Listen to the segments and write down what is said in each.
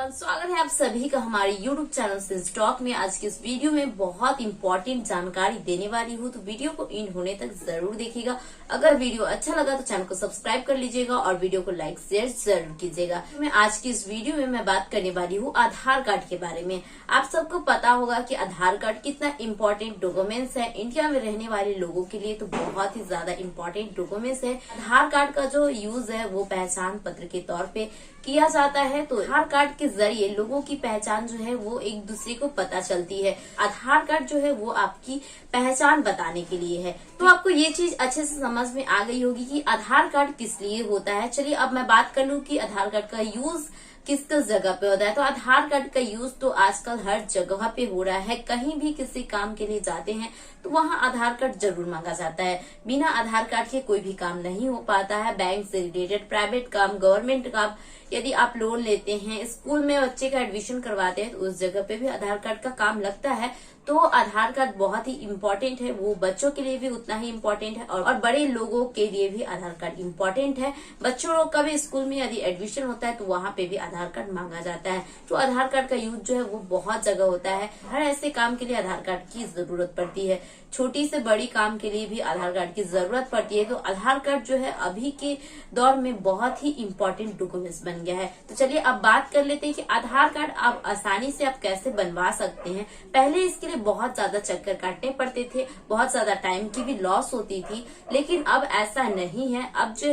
Everyone, स्वागत है आप सभी का हमारे यूट्यूब चैनल से स्टॉक में। आज की इस वीडियो में बहुत इंपॉर्टेंट जानकारी देने वाली हूँ, तो वीडियो को इन होने तक जरूर देखिएगा। अगर वीडियो अच्छा लगा तो चैनल को सब्सक्राइब कर लीजिएगा और वीडियो को लाइक शेयर जरूर कीजिएगा। मैं आज की इस वीडियो में मैं बात करने वाली हूँ आधार कार्ड के बारे में। आप सबको पता होगा कि आधार कार्ड कितना इम्पोर्टेंट डॉक्यूमेंट्स है इंडिया में रहने वाले लोगों के लिए, तो बहुत ही ज्यादा इम्पोर्टेंट डॉक्यूमेंट्स है। आधार कार्ड का जो यूज है वो पहचान पत्र के तौर पे किया जाता है, तो आधार कार्ड के जरिए लोगों की पहचान जो है वो एक दूसरे को पता चलती है। आधार कार्ड जो है वो आपकी पहचान बताने के लिए है। तो आपको ये चीज अच्छे से समझ में आ गई होगी कि आधार कार्ड किस लिए होता है। चलिए अब मैं बात कर लूं कि आधार कार्ड का यूज किस किस जगह पे होता है। तो आधार कार्ड का यूज तो आजकल हर जगह पे हो रहा है। कहीं भी किसी काम के लिए जाते हैं तो वहाँ आधार कार्ड जरूर मांगा जाता है। बिना आधार कार्ड के कोई भी काम नहीं हो पाता है। बैंक से रिलेटेड प्राइवेट काम, गवर्नमेंट काम, यदि आप लोन लेते हैं, स्कूल में बच्चे का एडमिशन करवाते हैं तो उस जगह पे भी आधार कार्ड का काम लगता है। तो आधार कार्ड बहुत ही इम्पोर्टेंट है। वो बच्चों के लिए भी उतना ही इम्पोर्टेंट है और बड़े लोगों के लिए भी आधार कार्ड इम्पोर्टेंट है। बच्चों लोग का भी स्कूल में यदि एडमिशन होता है तो वहाँ पे भी आधार कार्ड मांगा जाता है। तो आधार कार्ड का यूज जो है वो बहुत जगह होता है। हर ऐसे काम के लिए आधार कार्ड की जरूरत पड़ती है। छोटी से बड़ी काम के लिए भी आधार कार्ड की जरूरत पड़ती है। तो आधार कार्ड जो है अभी के दौर में बहुत ही इम्पोर्टेंट डॉक्यूमेंट्स बन गया है। तो चलिए अब बात कर लेते हैं कि आधार कार्ड आप आसानी से आप कैसे बनवा सकते हैं। पहले इसके लिए बहुत ज्यादा चक्कर काटने पड़ते थे, बहुत ज्यादा टाइम की भी लॉस होती थी, लेकिन अब ऐसा नहीं है। अब जो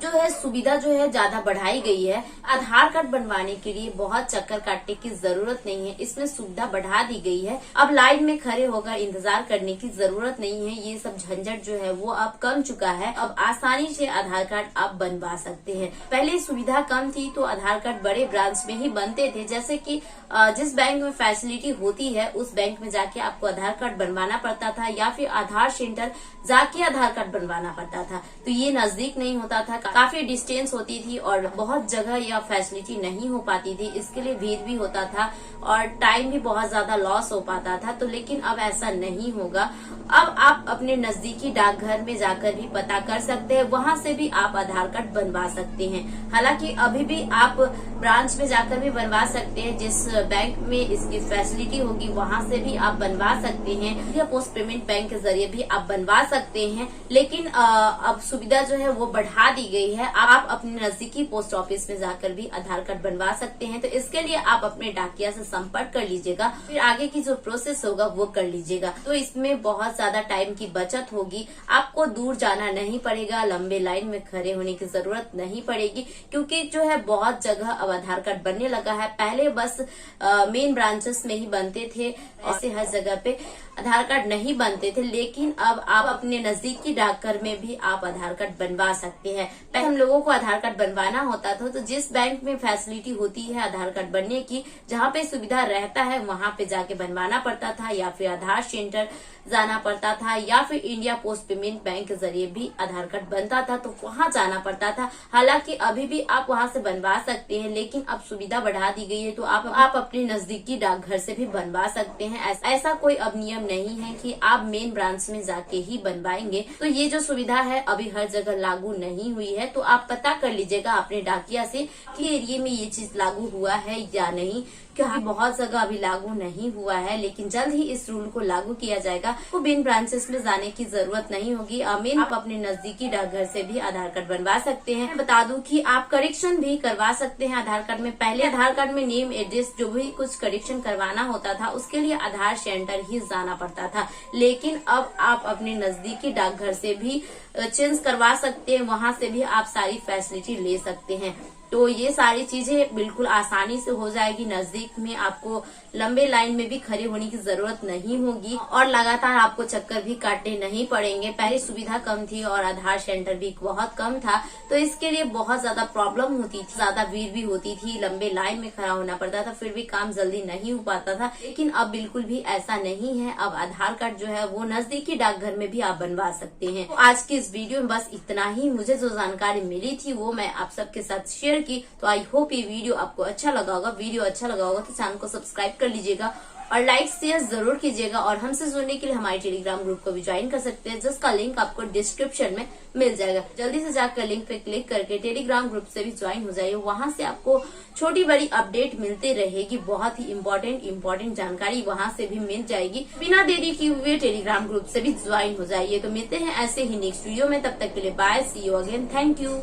है सुविधा जो है ज्यादा बढ़ाई गई है। आधार कार्ड बनवाने के लिए बहुत चक्कर काटने की जरूरत नहीं है। इसमें सुविधा बढ़ा दी गई है। अब लाइन में खड़े होकर इंतजार करने की जरूरत नहीं है। ये सब झंझट जो है वो अब कम चुका है। अब आसानी से आधार कार्ड आप बनवा सकते हैं। पहले सुविधा कम थी तो आधार कार्ड बड़े ब्रांच में ही बनते थे। जैसे कि जिस बैंक में फैसिलिटी होती है उस बैंक में जाके आपको आधार कार्ड बनवाना पड़ता था, या फिर आधार सेंटर जाके आधार कार्ड बनवाना पड़ता था। तो ये नजदीक नहीं होता था, काफी डिस्टेंस होती थी और बहुत जगह या फैसिलिटी नहीं हो पाती थी। इसके लिए भीड़ भी होता था और टाइम भी बहुत ज्यादा लॉस हो पाता था। तो लेकिन अब ऐसा नहीं होगा। अब आप अपने नजदीकी डाकघर में जाकर भी पता कर सकते हैं, वहां से भी आप आधार कार्ड बनवा सकते हैं। हालांकि अभी भी आप ब्रांच में जाकर भी बनवा सकते हैं। जिस बैंक में इसकी फैसिलिटी होगी वहां से भी आप बनवा सकते हैं, या पोस्ट पेमेंट बैंक के जरिए भी आप बनवा सकते हैं। लेकिन अब सुविधा जो है वो बढ़ा दी गई है। आप अपने नजदीकी पोस्ट ऑफिस में जाकर भी आधार कार्ड बनवा सकते हैं। तो इसके लिए आप अपने डाकिया से संपर्क कर लीजिएगा, फिर आगे की जो प्रोसेस होगा वो कर लीजिएगा। तो इसमें बहुत ज्यादा टाइम की बचत होगी। आपको दूर जाना नहीं पड़ेगा, लंबे लाइन में खड़े होने की जरूरत नहीं पड़ेगी, क्योंकि जो है बहुत जगह अब आधार कार्ड बनने लगा है। पहले बस मेन ब्रांचेस में ही बनते थे, ऐसे हर जगह पे आधार कार्ड नहीं बनते थे। लेकिन अब आप अपने नजदीकी डाकघर में भी आप आधार कार्ड बनवा सकते हैं। पहले हम लोगों को आधार कार्ड बनवाना होता था तो जिस बैंक में फैसिलिटी होती है आधार कार्ड बनने की, जहाँ पे सुविधा रहता है वहां पे जाके बनवाना पड़ता था, या फिर आधार सेंटर जाना पड़ता था, या फिर इंडिया पोस्ट पेमेंट बैंक के जरिए भी आधार कार्ड बनता था तो वहां जाना पड़ता था। हालांकि अभी भी आप वहां से बनवा सकते हैं, लेकिन अब सुविधा बढ़ा दी गई है तो आप अपने नजदीकी डाकघर से भी बनवा सकते हैं। ऐसा कोई अब नियम नहीं है कि आप मेन ब्रांच में जाके ही बनवाएंगे। तो ये जो सुविधा है अभी हर जगह लागू नहीं हुई है। तो आप पता कर लीजिएगा अपने डाकिया से कि एरिया में ये चीज लागू हुआ है या नहीं, क्योंकि बहुत जगह अभी लागू नहीं हुआ है। लेकिन जल्द ही इस रूल को लागू किया जाएगा। तो बिन ब्रांचेस में जाने की जरूरत नहीं होगी। आप अपने नजदीकी डाकघर से भी आधार कार्ड बनवा सकते हैं। बता दूं कि आप करेक्शन भी करवा सकते हैं आधार कार्ड में। पहले आधार कार्ड में नेम, एड्रेस जो भी कुछ करेक्शन करवाना होता था उसके लिए आधार सेंटर ही जाना पड़ता था, लेकिन अब आप अपने नजदीकी डाकघर से भी चेंज करवा सकते हैं। वहां से भी आप सारी फैसिलिटी ले सकते हैं। तो ये सारी चीजें बिल्कुल आसानी से हो जाएगी। नजदीक में आपको लंबे लाइन में भी खड़े होने की जरूरत नहीं होगी और लगातार आपको चक्कर भी काटने नहीं पड़ेंगे। पहले सुविधा कम थी और आधार सेंटर भी बहुत कम था, तो इसके लिए बहुत ज्यादा प्रॉब्लम होती थी, ज्यादा भीड़ भी होती थी, लंबे लाइन में खड़ा होना पड़ता था, फिर भी काम जल्दी नहीं हो पाता था। लेकिन अब बिल्कुल भी ऐसा नहीं है। अब आधार कार्ड जो है वो नजदीकी डाकघर में भी आप बनवा सकते हैं। तो आज की इस वीडियो में बस इतना ही। मुझे जो जानकारी मिली थी वो मैं आप सबके साथ शेयर की। तो आई होप ये वीडियो आपको अच्छा लगा होगा। वीडियो अच्छा लगा होगा तो चैनल को सब्सक्राइब कर लीजिएगा और लाइक शेयर जरूर कीजिएगा। और हमसे जुड़ने के लिए हमारे टेलीग्राम ग्रुप को भी ज्वाइन कर सकते हैं, जिसका लिंक आपको डिस्क्रिप्शन में मिल जाएगा। जल्दी से जाकर लिंक पे क्लिक करके टेलीग्राम ग्रुप से भी ज्वाइन हो जाइए। वहां से आपको छोटी बड़ी अपडेट मिलती रहेगी, बहुत ही इम्पोर्टेंट जानकारी वहां से भी मिल जाएगी। बिना देरी किए हुए टेलीग्राम ग्रुप से भी ज्वाइन हो जाइए। तो मिलते हैं ऐसे ही नेक्स्ट वीडियो में, तब तक के लिए bye, see you again, thank you.